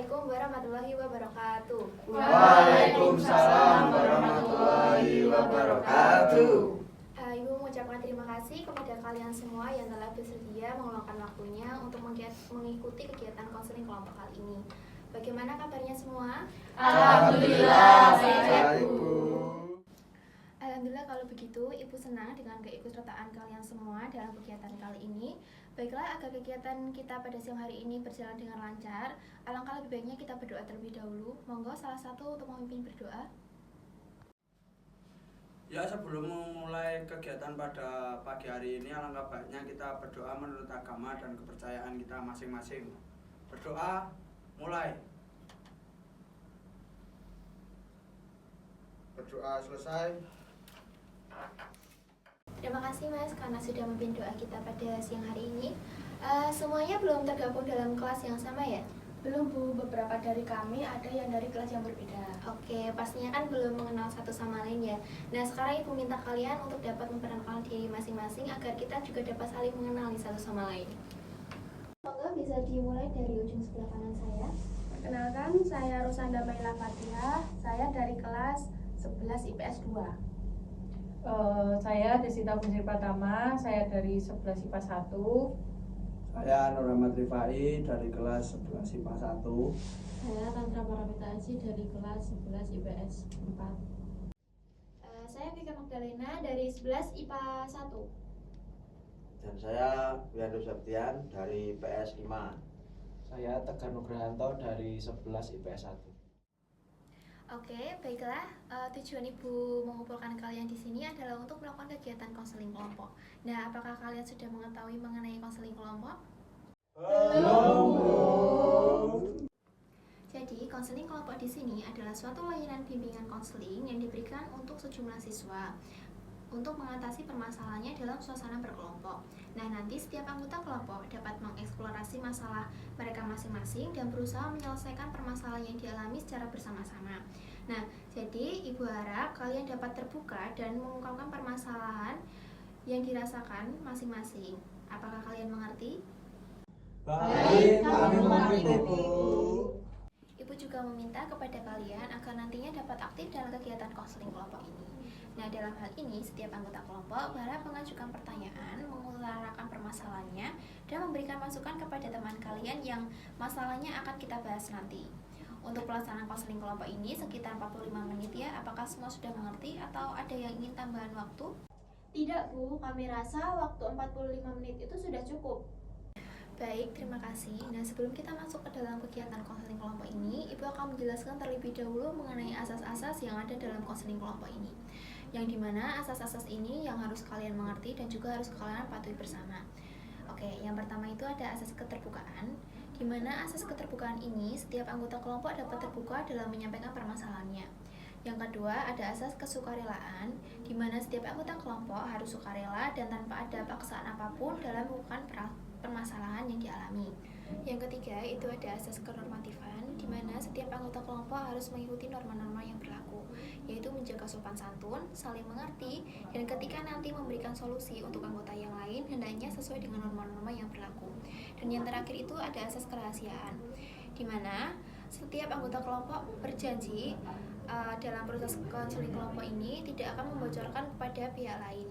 Assalamualaikum warahmatullahi wabarakatuh. Waalaikumsalam warahmatullahi wabarakatuh. Ibu mengucapkan terima kasih kepada kalian semua yang telah bersedia meluangkan waktunya untuk mengikuti kegiatan konseling kelompok kali ini. Bagaimana kabarnya semua? Alhamdulillah baik, Bu. Alhamdulillah kalau begitu, Ibu senang dengan keikutsertaan kalian semua dalam kegiatan kali ini. Baiklah, agar kegiatan kita pada siang hari ini berjalan dengan lancar, alangkah lebih baiknya kita berdoa terlebih dahulu. Monggo salah satu untuk memimpin berdoa. Ya, sebelum memulai kegiatan pada pagi hari ini, alangkah baiknya kita berdoa menurut agama dan kepercayaan kita masing-masing. Berdoa, mulai. Berdoa selesai. Terima kasih Mas karena sudah memimpin doa kita pada siang hari ini. Semuanya belum tergabung dalam kelas yang sama ya? Belum Bu, beberapa dari kami ada yang dari kelas yang berbeda. Oke, pastinya kan belum mengenal satu sama lain ya. Nah, sekarang Ibu minta kalian untuk dapat memperkenalkan diri masing-masing agar kita juga dapat saling mengenali satu sama lain. Monggo bisa dimulai dari ujung sebelah kanan saya. Perkenalkan, saya Rosanda Maila Fatihah, saya dari kelas 11 IPS 2. Saya Desita Fungsi Pratama, saya dari 11 IPA 1. Saya Nur Ahmad Rifai dari kelas 11 IPA 1. Saya Tantra Paramita Aji dari kelas 11 IPS 4. Saya Vika Magdalena dari 11 IPA 1. Dan saya Wiandu Septian dari PS 5. Saya Tegar Nugrahanto dari 11 IPS 1. Oke, baiklah. Tujuan Ibu mengumpulkan kalian di sini adalah untuk melakukan kegiatan konseling kelompok. Nah, apakah kalian sudah mengetahui mengenai konseling kelompok? Belum. Jadi, konseling kelompok di sini adalah suatu layanan bimbingan konseling yang diberikan untuk sejumlah siswa untuk mengatasi permasalahannya dalam suasana berkelompok. Nah, nanti setiap anggota kelompok dapat mengeksplorasi masalah mereka masing-masing dan berusaha menyelesaikan permasalahan yang dialami secara bersama-sama. Nah, jadi Ibu harap kalian dapat terbuka dan mengungkapkan permasalahan yang dirasakan masing-masing. Apakah kalian mengerti? Baik, kami mengerti, Bu. Ibu juga meminta kepada kalian agar nantinya dapat aktif dalam kegiatan konseling kelompok ini. Nah, dalam hal ini, setiap anggota kelompok berhak mengajukan pertanyaan, mengutarakan permasalahannya, dan memberikan masukan kepada teman kalian yang masalahnya akan kita bahas nanti. Untuk pelaksanaan konseling kelompok ini sekitar 45 menit ya. Apakah semua sudah mengerti atau ada yang ingin tambahan waktu? Tidak Bu, kami rasa waktu 45 menit itu sudah cukup. Baik, terima kasih. Nah, sebelum kita masuk ke dalam kegiatan konseling kelompok ini, Ibu akan menjelaskan terlebih dahulu mengenai asas-asas yang ada dalam konseling kelompok ini. Yang dimana asas-asas ini yang harus kalian mengerti dan juga harus kalian patuhi bersama. Oke, yang pertama itu ada asas keterbukaan, di mana asas keterbukaan ini setiap anggota kelompok dapat terbuka dalam menyampaikan permasalahannya. Yang kedua ada asas kesukarelaan, di mana setiap anggota kelompok harus sukarela dan tanpa ada paksaan apapun dalam melakukan permasalahan yang dialami. Yang ketiga itu ada asas kenormatifan, di mana setiap anggota kelompok harus mengikuti norma-norma yang berlaku, yaitu menjaga sopan santun, saling mengerti, dan ketika nanti memberikan solusi untuk anggota yang lain hendaknya sesuai dengan norma-norma yang berlaku. Dan yang terakhir itu ada asas kerahasiaan, di mana setiap anggota kelompok berjanji dalam proses konseling kelompok ini tidak akan membocorkan kepada pihak lain.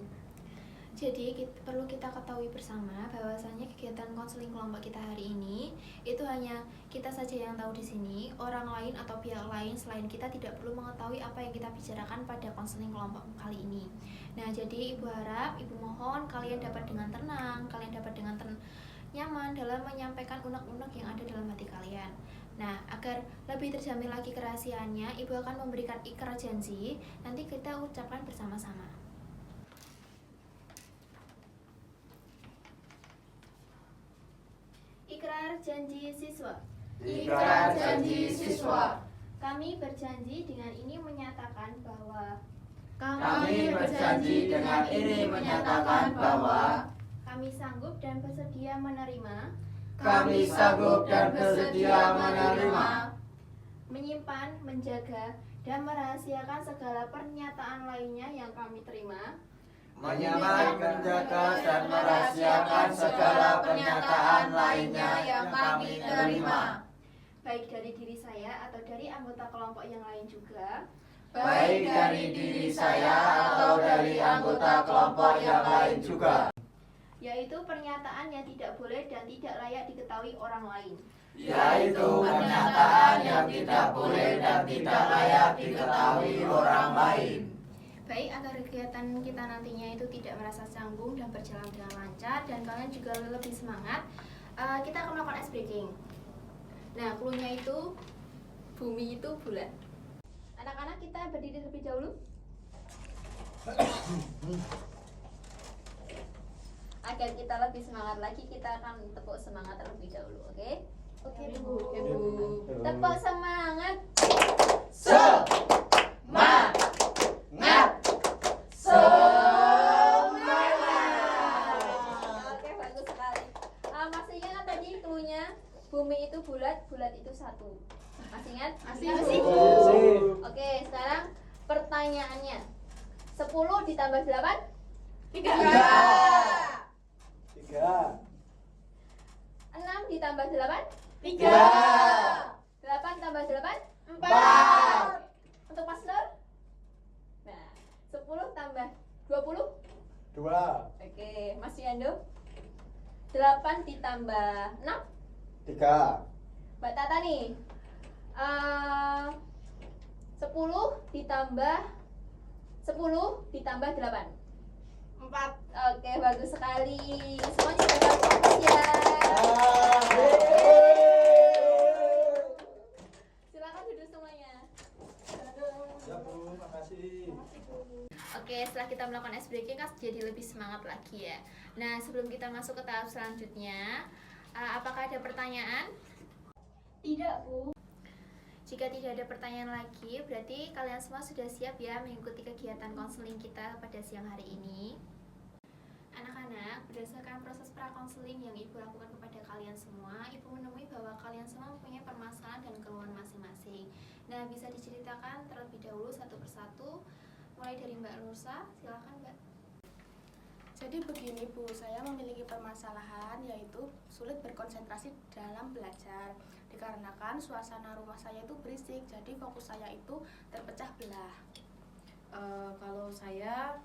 Jadi perlu kita ketahui bersama bahwasanya kegiatan konseling kelompok kita hari ini itu hanya kita saja yang tahu di sini. Orang lain atau pihak lain selain kita tidak perlu mengetahui apa yang kita bicarakan pada konseling kelompok kali ini. Nah, jadi Ibu harap, Ibu mohon kalian dapat dengan tenang, kalian dapat dengan nyaman dalam menyampaikan unek-unek yang ada dalam hati kalian. Nah, agar lebih terjamin lagi kerahasiaannya, Ibu akan memberikan ikrar janji. Nanti kita ucapkan bersama-sama. Ikrar janji siswa. Ikrar janji siswa. Kami berjanji dengan ini menyatakan bahwa Kami berjanji dengan ini menyatakan bahwa kami sanggup dan bersedia menerima, kami sanggup dan bersedia menerima, menyimpan, menjaga, dan merahasiakan segala pernyataan lainnya yang kami terima, menyimpan, menjaga, dan merahasiakan segala pernyataan lainnya yang kami terima, baik dari diri saya atau dari anggota kelompok yang lain juga, baik dari diri saya atau dari anggota kelompok yang lain juga, yaitu pernyataan yang tidak boleh dan tidak layak diketahui orang lain. yaitu pernyataan yang tidak boleh dan tidak layak diketahui orang lain. Baik, agar kegiatan kita nantinya itu tidak merasa canggung dan berjalan dengan lancar dan kalian juga lebih semangat, kita akan melakukan ice breaking. Nah, clue-nya itu bumi itu bulat. Anak-anak, kita berdiri terlebih dahulu. Agar kita lebih semangat lagi, kita akan tepuk semangat terlebih dahulu, oke? Oke, Bu. Oke, Bu. Tepuk semangat. Semangat. Oke, bagus sekali. Masih ingat tadi clue-nya? Bumi itu bulat, bulat itu satu. Masih ingat? Masih. Oke, sekarang pertanyaannya. 10 ditambah 8? 3. 6 ditambah 8? 3. 8 tambah 8? 4. Untuk Mas Nur? Nah, 10 tambah 20? 2. Oke, Mas Yando? 8 ditambah 6? 3. Mbak Tata nih, 10 ditambah 8? 4. Oke, bagus sekali. Semuanya sudah fokus ya. Silakan duduk semuanya. Ya Bu, makasih. Oke, setelah kita melakukan ice breaking kan jadi lebih semangat lagi ya. Nah, sebelum kita masuk ke tahap selanjutnya, apakah ada pertanyaan? Tidak, Bu. Jika tidak ada pertanyaan lagi, berarti kalian semua sudah siap ya mengikuti kegiatan konseling kita pada siang hari ini. Anak-anak, berdasarkan proses prakonseling yang Ibu lakukan kepada kalian semua, Ibu menemui bahwa kalian semua mempunyai permasalahan dan keluhan masing-masing. Nah, bisa diceritakan terlebih dahulu satu persatu, mulai dari Mbak Nursa, silakan Mbak. Jadi begini Bu, saya memiliki permasalahan yaitu sulit berkonsentrasi dalam belajar. Dikarenakan suasana rumah saya itu berisik, jadi fokus saya itu terpecah belah. Kalau saya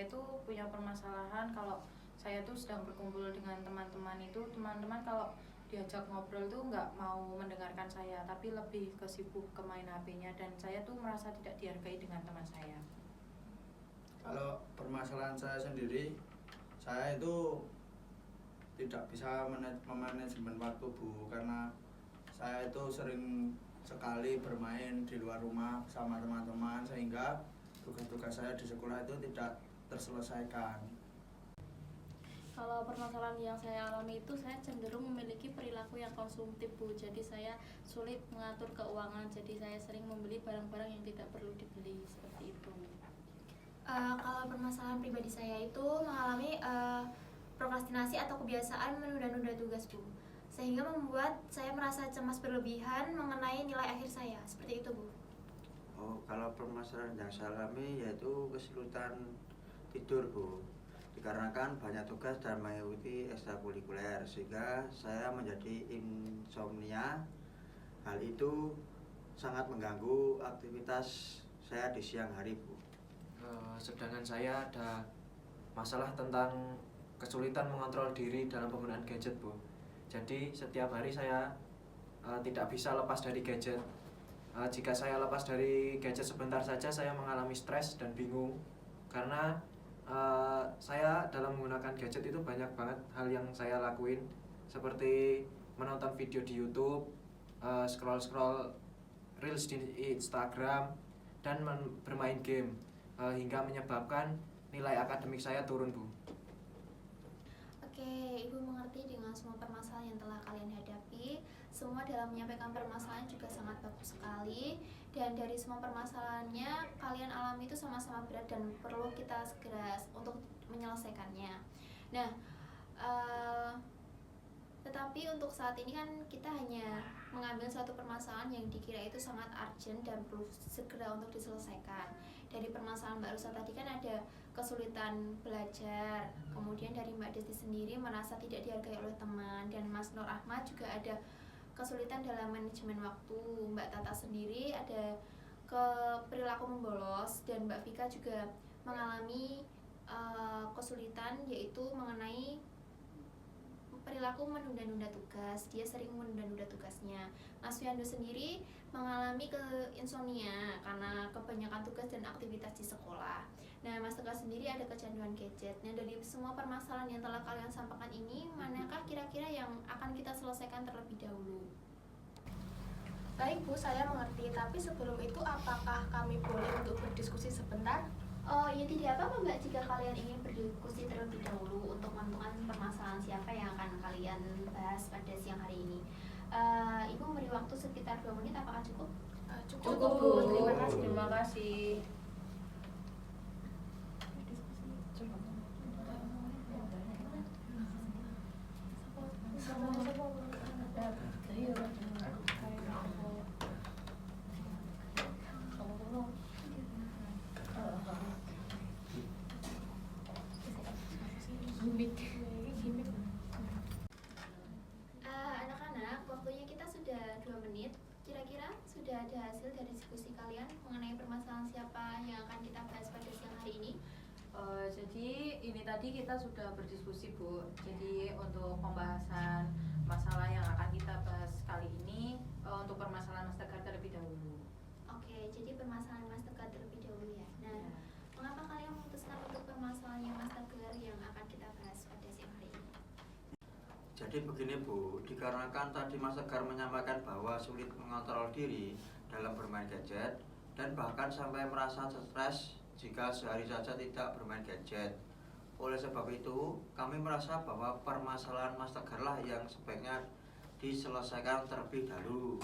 tuh punya permasalahan kalau saya tuh sedang berkumpul dengan teman-teman itu, teman-teman kalau diajak ngobrol tuh nggak mau mendengarkan saya, tapi lebih sibuk ke main HP-nya, dan saya tuh merasa tidak dihargai dengan teman saya. Kalau permasalahan saya sendiri, saya itu tidak bisa memanajemen waktu Bu, karena saya itu sering sekali bermain di luar rumah sama teman-teman, sehingga tugas-tugas saya di sekolah itu tidak terselesaikan. Kalau permasalahan yang saya alami itu, saya cenderung memiliki perilaku yang konsumtif Bu. Jadi saya sulit mengatur keuangan, jadi saya sering membeli barang-barang yang tidak perlu dibeli, seperti itu. Kalau permasalahan pribadi saya itu mengalami prokrastinasi atau kebiasaan menunda-nunda tugas Bu, sehingga membuat saya merasa cemas berlebihan mengenai nilai akhir saya, seperti itu Bu. Oh, kalau permasalahan yang saya alami yaitu kesulitan tidur Bu, dikarenakan banyak tugas dan mengikuti ekstrakurikuler, sehingga saya menjadi insomnia. Hal itu sangat mengganggu aktivitas saya di siang hari Bu. Sedangkan saya ada masalah tentang kesulitan mengontrol diri dalam penggunaan gadget Bu. Jadi setiap hari saya tidak bisa lepas dari gadget. Jika saya lepas dari gadget sebentar saja, saya mengalami stres dan bingung, karena saya dalam menggunakan gadget itu banyak banget hal yang saya lakuin, seperti menonton video di YouTube, scroll reels di Instagram, dan bermain game, hingga menyebabkan nilai akademik saya turun Bu. Oke, Ibu mengerti dengan semua permasalahan yang telah kalian hadapi. Semua dalam menyampaikan permasalahan juga sangat bagus sekali. Dan dari semua permasalahannya kalian alami itu sama-sama berat dan perlu kita segera untuk menyelesaikannya. Nah, tetapi untuk saat ini kan kita hanya mengambil suatu permasalahan yang dikira itu sangat urgent dan perlu segera untuk diselesaikan. Dari permasalahan Mbak Rusa tadi kan ada kesulitan belajar, kemudian dari Mbak Desti sendiri merasa tidak dihargai oleh teman, dan Mas Nur Ahmad juga ada kesulitan dalam manajemen waktu. Mbak Tata sendiri ada perilaku membolos, dan Mbak Vika juga mengalami kesulitan yaitu mengenai perilaku menunda-nunda tugas. Dia sering menunda-nunda tugasnya. Mas Wiyando sendiri mengalami insomnia karena kebanyakan tugas dan aktivitas di sekolah. Nah, Mas Tegar sendiri ada kecanduan gadget. Nah, dari semua permasalahan yang telah kalian sampaikan ini, manakah kira-kira yang akan kita selesaikan terlebih dahulu? Baik Bu, saya mengerti. Tapi sebelum itu apakah kami boleh untuk berdiskusi sebentar? Oh ya, tidak apa-apa Mbak, jika kalian ingin berdiskusi terlebih dahulu untuk menentukan permasalahan siapa yang akan kalian bahas pada siang hari ini. Ibu memberi waktu sekitar 2 menit, apakah cukup? Cukup Bu, terima kasih. Terima kasih. Anak-anak, waktunya kita sudah 2 menit. Kira-kira sudah ada hasil dari diskusi kalian mengenai permasalahan siapa yang akan kita bahas pada siang hari ini? Jadi ini tadi kita sudah berdiskusi Bu. Jadi untuk pembahasan masalah yang akan kita bahas kali ini untuk permasalahan Mas Tegar terlebih dahulu. Oke, jadi permasalahan Mas Tegar terlebih dahulu ya. Nah, mengapa kalian memutuskan untuk permasalahan Mas Tegar yang akan kita bahas pada siang hari ini? Jadi begini Bu, dikarenakan tadi Mas Tegar menyampaikan bahwa sulit mengontrol diri dalam bermain gadget dan bahkan sampai merasa stres jika sehari saja tidak bermain gadget. Oleh sebab itu, kami merasa bahwa permasalahan Mas Tegar lah yang sebaiknya diselesaikan terlebih dahulu.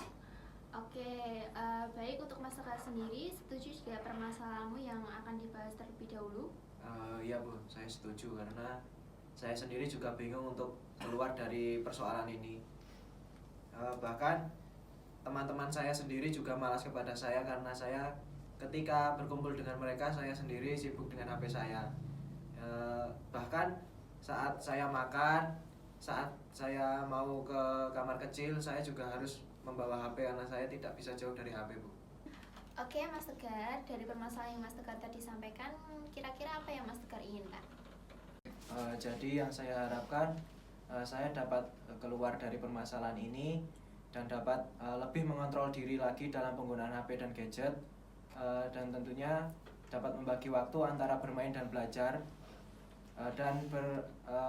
Oke, baik, untuk Mas Tegar sendiri, setuju jika permasalahanmu yang akan dibahas terlebih dahulu? Iya Bu, saya setuju karena saya sendiri juga bingung untuk keluar dari persoalan ini. Bahkan teman-teman saya sendiri juga malas kepada saya karena saya ketika berkumpul dengan mereka, saya sendiri sibuk dengan HP saya. Bahkan saat saya makan, saat saya mau ke kamar kecil, saya juga harus membawa HP karena saya tidak bisa jauh dari HP Bu. Oke Mas Tegar, dari permasalahan yang Mas Tegar tadi sampaikan, kira-kira apa yang Mas Tegar inginkan? Jadi yang saya harapkan saya dapat keluar dari permasalahan ini dan dapat lebih mengontrol diri lagi dalam penggunaan HP dan gadget, dan tentunya dapat membagi waktu antara bermain dan belajar, dan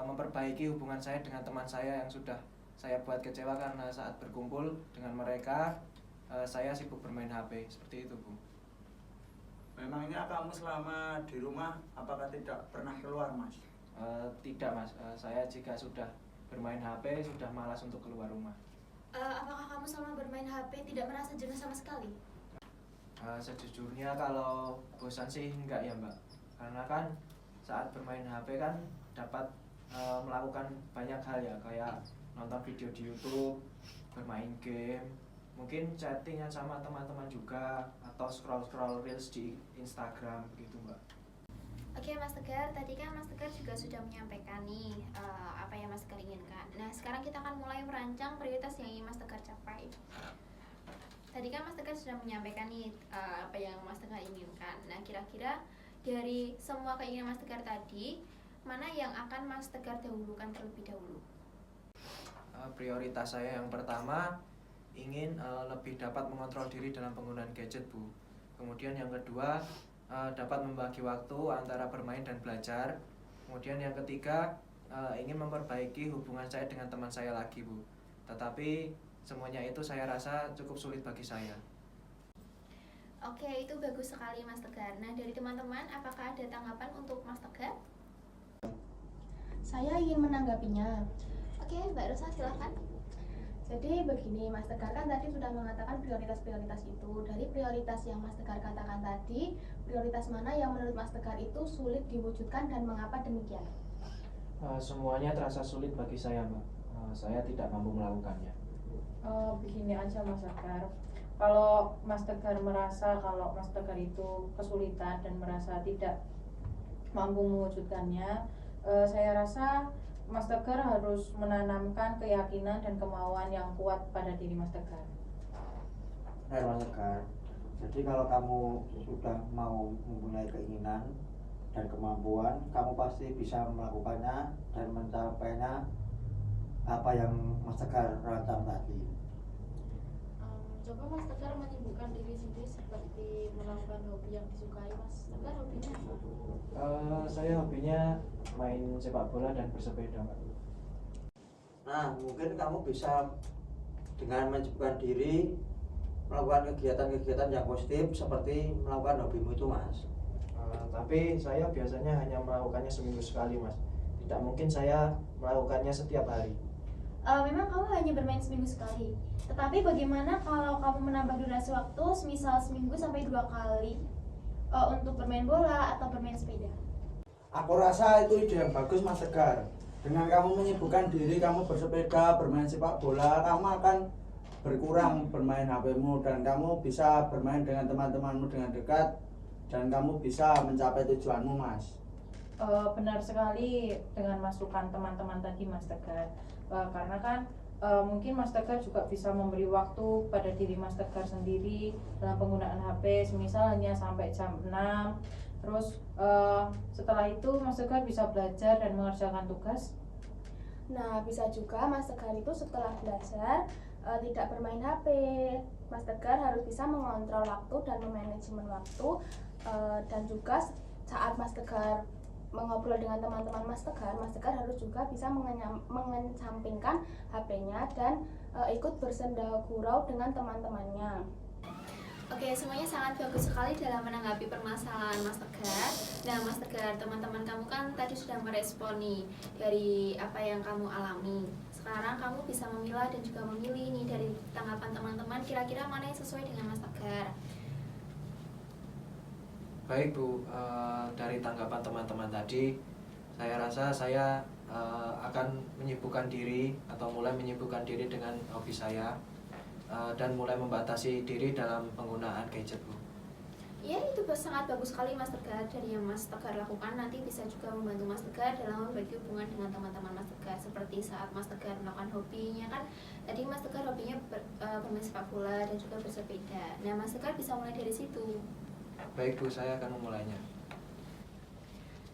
memperbaiki hubungan saya dengan teman saya yang sudah saya buat kecewa karena saat berkumpul dengan mereka saya sibuk bermain HP. Seperti itu Bu. Memangnya kamu selama di rumah apakah tidak pernah keluar Mas? Tidak Mas, saya jika sudah bermain HP sudah malas untuk keluar rumah. Apakah kamu selama bermain HP tidak merasa jenuh sama sekali? Sejujurnya kalau bosan sih enggak ya Mbak, karena kan saat bermain HP kan dapat melakukan banyak hal ya, kayak nonton video di YouTube, bermain game, mungkin chattingan sama teman-teman juga, atau scroll-scroll reels di Instagram begitu Mbak. Oke Mas Tegar, tadi kan Mas Tegar juga sudah menyampaikan nih apa yang Mas Tegar inginkan. Nah, sekarang kita akan mulai merancang prioritas yang ingin Mas Tegar capai. Tadi kan Mas Tegar sudah menyampaikan nih apa yang Mas Tegar inginkan. Nah, kira-kira dari semua keinginan Mas Tegar tadi, mana yang akan Mas Tegar dahulukan terlebih dahulu? Prioritas saya yang pertama ingin lebih dapat mengontrol diri dalam penggunaan gadget Bu. Kemudian yang kedua dapat membagi waktu antara bermain dan belajar. Kemudian yang ketiga ingin memperbaiki hubungan saya dengan teman saya lagi Bu. Tetapi semuanya itu saya rasa cukup sulit bagi saya. Oke, itu bagus sekali Mas Tegar. Nah, dari teman-teman, apakah ada tanggapan untuk Mas Tegar? Saya ingin menanggapinya. Oke, Mbak Rosa silahkan. Jadi begini, Mas Tegar kan tadi sudah mengatakan prioritas-prioritas itu. Dari prioritas yang Mas Tegar katakan tadi, prioritas mana yang menurut Mas Tegar itu sulit diwujudkan dan mengapa demikian? Semuanya terasa sulit bagi saya Mbak. Saya tidak mampu melakukannya. Begini aja Mas Tegar. Kalau Mas Tegar merasa kalau Mas Tegar itu kesulitan dan merasa tidak mampu mewujudkannya, saya rasa Mas Tegar harus menanamkan keyakinan dan kemauan yang kuat pada diri Mas Tegar. Benar Mas Tegar. Jadi kalau kamu sudah mau mempunyai keinginan dan kemampuan, kamu pasti bisa melakukannya dan mencapainya apa yang Mas Tegar rancang tadi. Coba Mas Tegar menyibukkan diri sendiri seperti melakukan hobi yang disukai. Mas Tegar hobinya apa? Saya hobinya main sepak bola dan bersepeda, Mbak. Nah, mungkin kamu bisa dengan menyibukkan diri melakukan kegiatan-kegiatan yang positif seperti melakukan hobimu itu, Mas. Tapi saya biasanya hanya melakukannya seminggu sekali, Mas. Tidak mungkin saya melakukannya setiap hari. Memang kamu hanya bermain seminggu sekali. Tetapi bagaimana kalau kamu menambah durasi waktu, semisal seminggu sampai 2 kali untuk bermain bola atau bermain sepeda? Aku rasa itu ide yang bagus Mas Tegar. Dengan kamu menyibukkan diri, kamu bersepeda, bermain sepak bola, kamu akan berkurang bermain HP-mu dan kamu bisa bermain dengan teman-temanmu dengan dekat dan kamu bisa mencapai tujuanmu, Mas. Benar sekali dengan masukan teman-teman tadi Mas Tegar. Karena kan mungkin Mas Tegar juga bisa memberi waktu pada diri Mas Tegar sendiri dalam penggunaan HP, semisal hanya sampai jam 6. Terus setelah itu Mas Tegar bisa belajar dan mengerjakan tugas. Nah, bisa juga Mas Tegar itu setelah belajar tidak bermain HP. Mas Tegar harus bisa mengontrol waktu dan memanajemen waktu, dan juga saat Mas Tegar mengobrol dengan teman-teman Mas Tegar harus juga bisa mengesampingkan HP-nya dan ikut bersenda gurau dengan teman-temannya. Oke, semuanya sangat bagus sekali dalam menanggapi permasalahan Mas Tegar. Nah, Mas Tegar, teman-teman kamu kan tadi sudah merespon nih dari apa yang kamu alami. Sekarang kamu bisa memilah dan juga memilih nih dari tanggapan teman-teman kira-kira mana yang sesuai dengan Mas Tegar. Baik Bu, dari tanggapan teman-teman tadi, saya rasa saya akan menyibukkan diri atau mulai menyibukkan diri dengan hobi saya dan mulai membatasi diri dalam penggunaan gadget Bu. Ya, itu sangat bagus sekali Mas Tegar. Dari yang Mas Tegar lakukan nanti bisa juga membantu Mas Tegar dalam membagi hubungan dengan teman-teman Mas Tegar. Seperti saat Mas Tegar melakukan hobinya kan, tadi Mas Tegar hobinya bermain sepak bola dan juga bersepeda. Nah, Mas Tegar bisa mulai dari situ. Baik Bu, saya akan memulainya.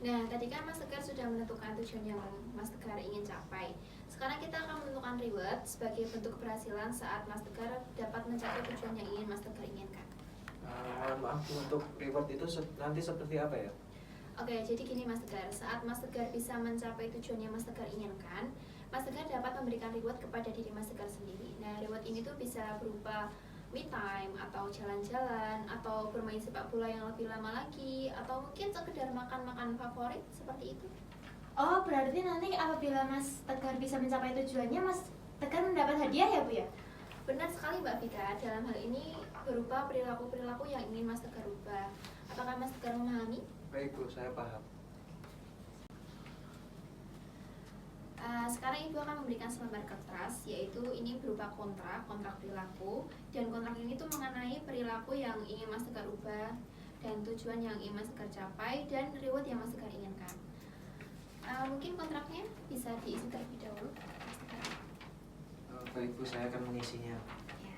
Nah, tadi kan Mas Tegar sudah menentukan tujuan yang Mas Tegar ingin capai. Sekarang kita akan menentukan reward sebagai bentuk keberhasilan saat Mas Tegar dapat mencapai tujuan yang ingin Mas Tegar inginkan. Maaf, untuk reward itu nanti seperti apa ya? Oke, jadi gini Mas Tegar, saat Mas Tegar bisa mencapai tujuan yang Mas Tegar inginkan, Mas Tegar dapat memberikan reward kepada diri Mas Tegar sendiri. Nah, reward ini tuh bisa berupa me time, atau jalan-jalan, atau bermain sepak bola yang lebih lama lagi, atau mungkin sekedar makan-makan favorit, seperti itu. Oh, berarti nanti apabila Mas Tegar bisa mencapai tujuannya, Mas Tegar mendapat hadiah ya Bu ya? Benar sekali Mbak Vika, dalam hal ini berupa perilaku-perilaku yang ingin Mas Tegar ubah. Apakah Mas Tegar memahami? Baik Bu, saya paham. Sekarang Ibu akan memberikan selembar kertas, yaitu ini berupa kontrak perilaku. Dan kontrak ini tuh mengenai perilaku yang ingin Mas Tegar ubah, dan tujuan yang ingin Mas Tegar capai, dan reward yang Mas Tegar inginkan. Mungkin kontraknya bisa diisi terlebih dahulu, Mas Tegar. Baik Bu, saya akan mengisinya. Ya.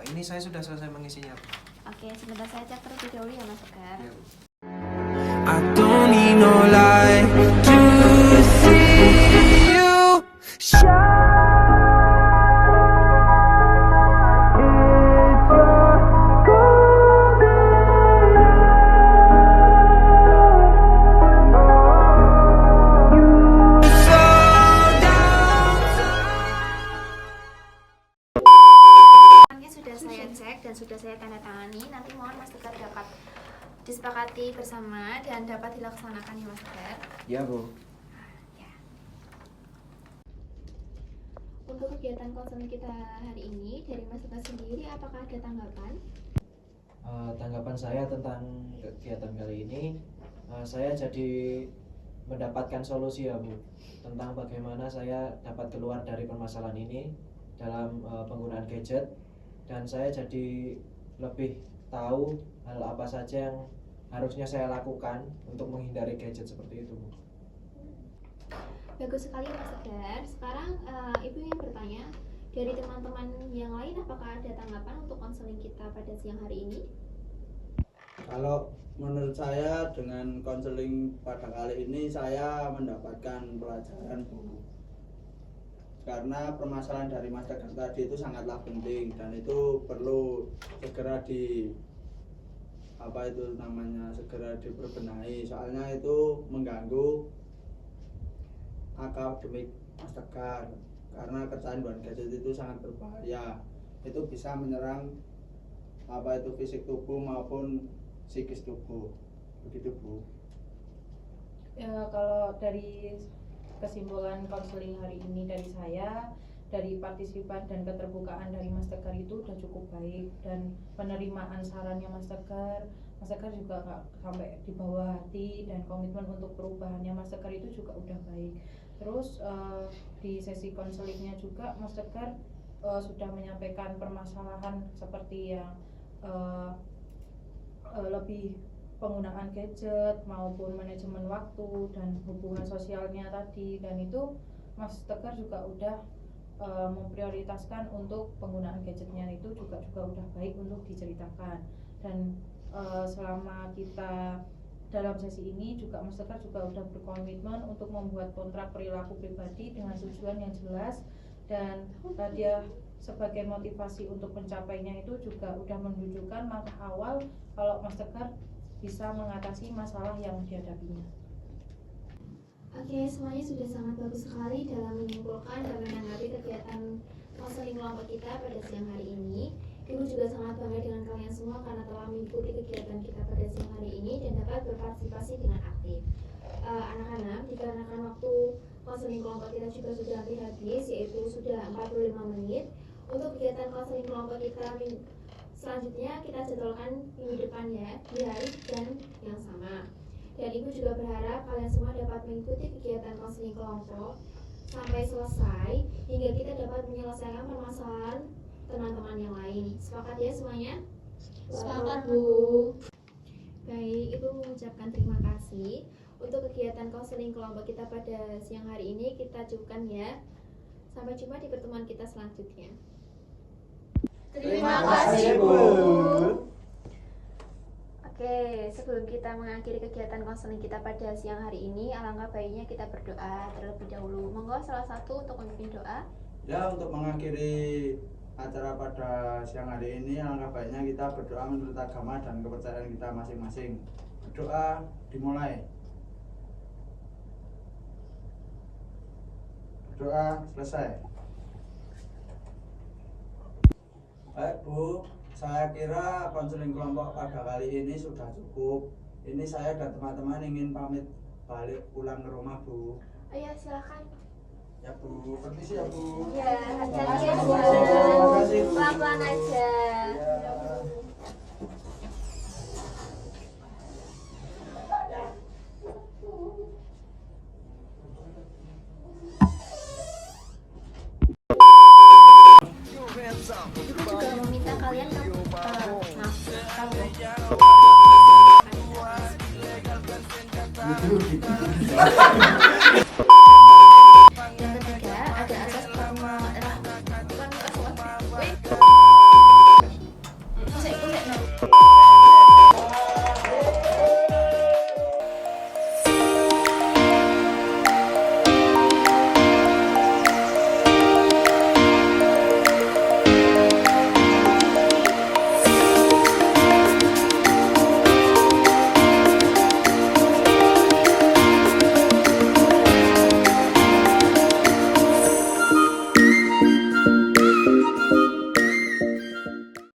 Ini saya sudah selesai mengisinya. Oke, sebentar saya cek terlebih dahulu ya Mas Tegar. Ya, Bu. I don't need no light to see you shine. Sudah saya cek dan sudah saya tanda tangani. Nanti mohon Mas Tegar dapat disepakati bersama dan dapat dilaksanakan ya Mas Tegar. Ya Bu. Ya. Untuk kegiatan konseling kita hari ini dari Mas Tegar sendiri, apakah ada tanggapan? Tanggapan saya tentang kegiatan kali ini, saya jadi mendapatkan solusi ya Bu, tentang bagaimana saya dapat keluar dari permasalahan ini dalam penggunaan gadget, dan saya jadi lebih tahu hal apa saja yang harusnya saya lakukan untuk menghindari gadget seperti itu Bu. Bagus sekali Mas Tegar. Sekarang Ibu ingin bertanya, dari teman-teman yang lain apakah ada tanggapan untuk konseling kita pada siang hari ini? Kalau menurut saya dengan konseling pada kali ini saya mendapatkan pelajaran Bu. Karena permasalahan dari Mas Tegar tadi itu sangatlah penting dan itu perlu segera segera diperbenahi, soalnya itu mengganggu akademik Mas Tegar. Karena kecanduan gadget itu sangat berbahaya, itu bisa menyerang fisik tubuh maupun psikis tubuh, begitu Bu. Ya, kalau dari kesimpulan konseling hari ini dari saya, dari partisipan dan keterbukaan dari Mas Tegar itu udah cukup baik, dan penerimaan sarannya Mas Tegar juga gak sampai di bawah hati, dan komitmen untuk perubahannya Mas Tegar itu juga udah baik. Terus di sesi konselingnya juga Mas Tegar sudah menyampaikan permasalahan seperti yang lebih penggunaan gadget maupun manajemen waktu dan hubungan sosialnya tadi, dan itu Mas Tegar juga udah memprioritaskan untuk penggunaan gadgetnya itu juga udah baik untuk diceritakan. Dan selama kita dalam sesi ini juga Mas Tegar juga udah berkomitmen untuk membuat kontrak perilaku pribadi dengan tujuan yang jelas, dan dia sebagai motivasi untuk mencapainya itu juga udah menunjukkan langkah awal kalau Mas Tegar bisa mengatasi masalah yang dihadapinya. Oke, semuanya sudah sangat bagus sekali dalam menyimpulkan dan menanggapi kegiatan konseling kelompok kita pada siang hari ini. Ibu juga sangat bangga dengan kalian semua karena telah mengikuti kegiatan kita pada siang hari ini dan dapat berpartisipasi dengan aktif. Anak-anak, dikarenakan waktu konseling kelompok kita juga sudah hampir habis, yaitu sudah 45 menit. Untuk kegiatan konseling kelompok kita selanjutnya kita jadwalkan minggu depan ya, di hari dan yang sama. Dan Ibu juga berharap kalian semua dapat mengikuti kegiatan konseling kelompok sampai selesai hingga kita dapat menyelesaikan permasalahan teman-teman yang lain. Sepakat ya semuanya? Sepakat, Bu. Baik, Ibu mengucapkan terima kasih. Untuk kegiatan konseling kelompok kita pada siang hari ini kita cukupkan ya. Sampai jumpa di pertemuan kita selanjutnya. Terima kasih Bu. Oke, sebelum kita mengakhiri kegiatan konseling kita pada siang hari ini, alangkah baiknya kita berdoa terlebih dahulu. Monggo salah satu untuk memimpin doa. Ya, untuk mengakhiri acara pada siang hari ini, alangkah baiknya kita berdoa menurut agama dan kepercayaan kita masing-masing. Berdoa dimulai. Berdoa selesai. Baik Bu, saya kira konseling kelompok pada kali ini sudah cukup. Ini saya dan teman-teman ingin pamit balik pulang ke rumah Bu. Oh ya, silakan. Ya Bu, permisi ya Bu. Ya, hati-hati ya Bu. Terima kasih Bu. Pelan-pelan aja. Ya. Ibu juga meminta kalian maaf.